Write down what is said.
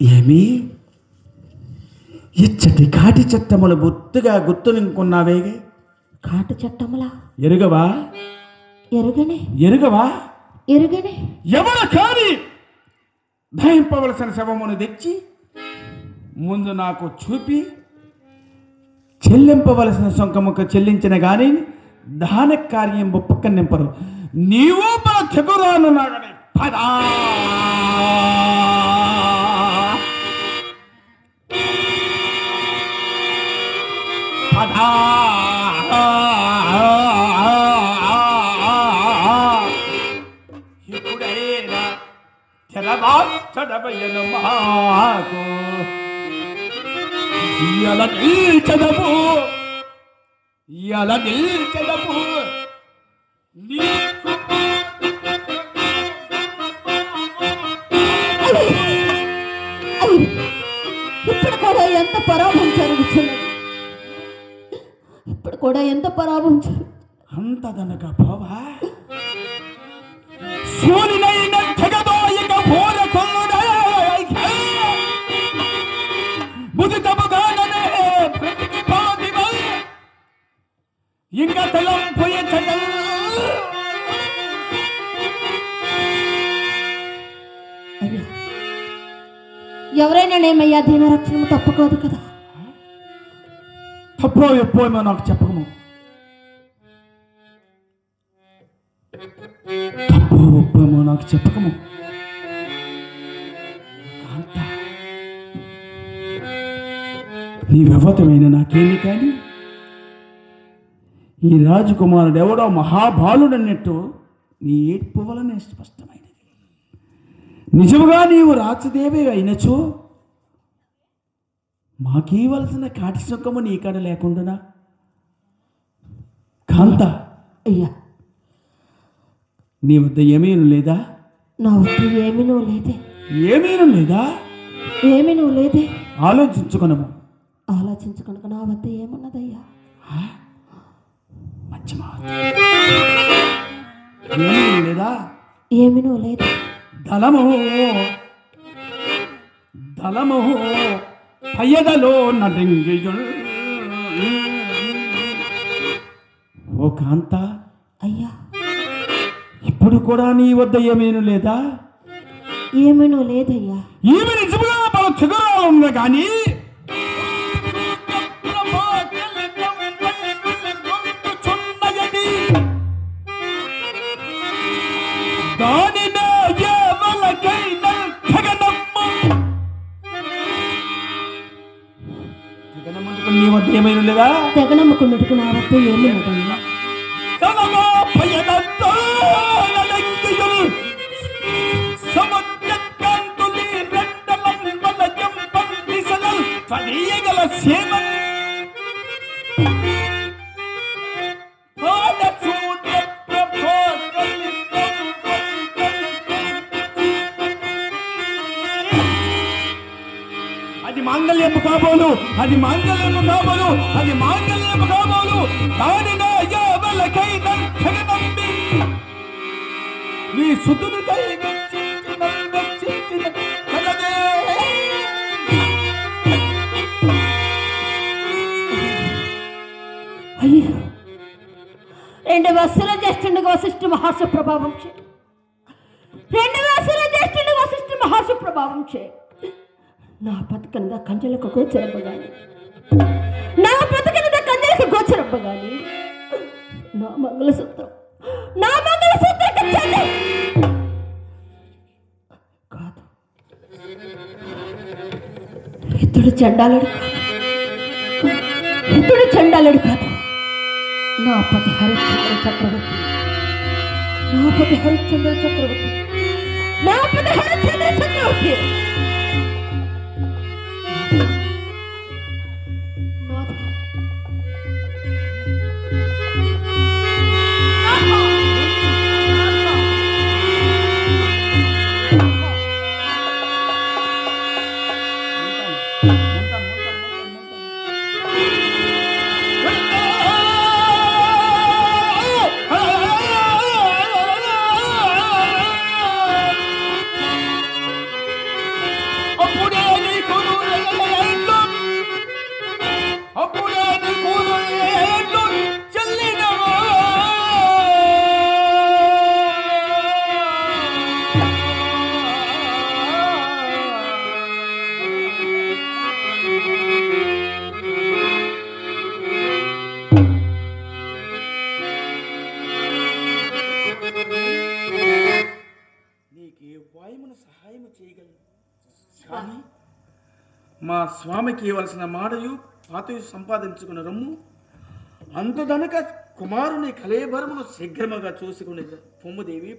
ఏమి ఇచ్చటి కాటి చట్టములు బొత్తుగా గుర్తునింకున్నావే? కాటు చట్టములా? ఎరుగవా? ఎరుగనే. ఎరుగవా? ఎరుగనే. ఎవరు కాని దహింపవలసిన శవమును తెచ్చి ముందు నాకు చూపి చెల్లింపవలసిన సొంకముక చెల్లించిన గాని దాన కార్యం ఒప్పుక నింపరు. నీవు మన తెగురాను నాగని పదా పదా ఇప్పుడైనా తెరవాచడబయను మాకు ఇలా నిల్చదము నీకు ఇప్పుడు కూడా ఎంత పరాభం జరుగుతున్నది. ఇప్పుడు కూడా ఎంత పరాభం జరుగుతుంది. అంతదనక పోవా సూర్యునైన తెగదోయక భోర కొల్లుడే ముదితముగాననే బ్రతికి పాదివై ఇంకా తలం పోయచట అయ్యా, ఎవరైనా నేమయ్యా దీనరక్షణము తప్పుకోదు కదా. తప్పో ఎప్పుడేమో నాకు చెప్పము. తప్పో ఒప్పేమో నాకు చెప్పకము. నీ వ్యవతమైన నాకేమి కానీ ఈ రాజకుమారుడు ఎవడో మహాబాలుడన్నట్టు నీ ఏడ్పు వలనే స్పష్టమైనది. నిజముగా నీవు రాచదేవే అయినచో మాకీవలసిన కాటి సుఖము నీ కాడ లేకుండా కాంత అయ్యా, నీ వద్ద ఏమీను లేదా? నా వద్ద ఏమీనూ లేదే. ఏమీను లేదా? ఏమీనూ లేదే. ఆలోచించుకునము. ఆలోచించుకనుక నా వద్ద ఏమున్నదయ్యా? ఏమీను లేదా? ఏమీనూ లేదు. దళము దళము పయ్యదలో నడింగియుల్. ఓ కాంత, అయ్యా, ఇప్పుడు కూడా నీ వద్ద ఏమీను లేదా? ఏమీనూ లేదయ్యా. ఈమె నిజముగా మన చిగురాలు ఉంది కానీ నీ వద్ద ఏమైనా లేదా? తెగనమ్మకున్నట్టుకు నా వద్ద ఏమున్నదయ్యా? అది మాంగళ్యము కాబోలు, అది మాంగళ్యము కాబోలు, అది మాంగళ్యము కాబోలు. దానిలో ఎవలకైనా తెగనమ్మి నీ సుతుడు అయ్యో, 2 వత్సరాల జ్యేష్ఠునికి వశిష్ఠ మహర్షి ప్రభావం చే 2 వత్సరాల జ్యేష్ఠునికి వశిష్ఠ మహర్షి ప్రభావం చే నా బతుకనద కంజలకు గోచరవ్వగాని, నా బతుకనద కంజలకు గోచరవ్వగాని నా మంగళసూత్రం చెల్లి కాదు. ఇతడు చండాలుడు కాదు. నా పతి హరిశ్చంద్ర చక్రవర్తి. ఉపాయమున సహాయము చేయగలను. కానీ మా స్వామికి ఇవ్వాల్సిన మాడయు పాతయు సంపాదించుకున్న రమ్ము అంతుదనక కుమారుని కలేబరమును శీఘ్రముగా చూసుకుని పొమ్ముదేవి.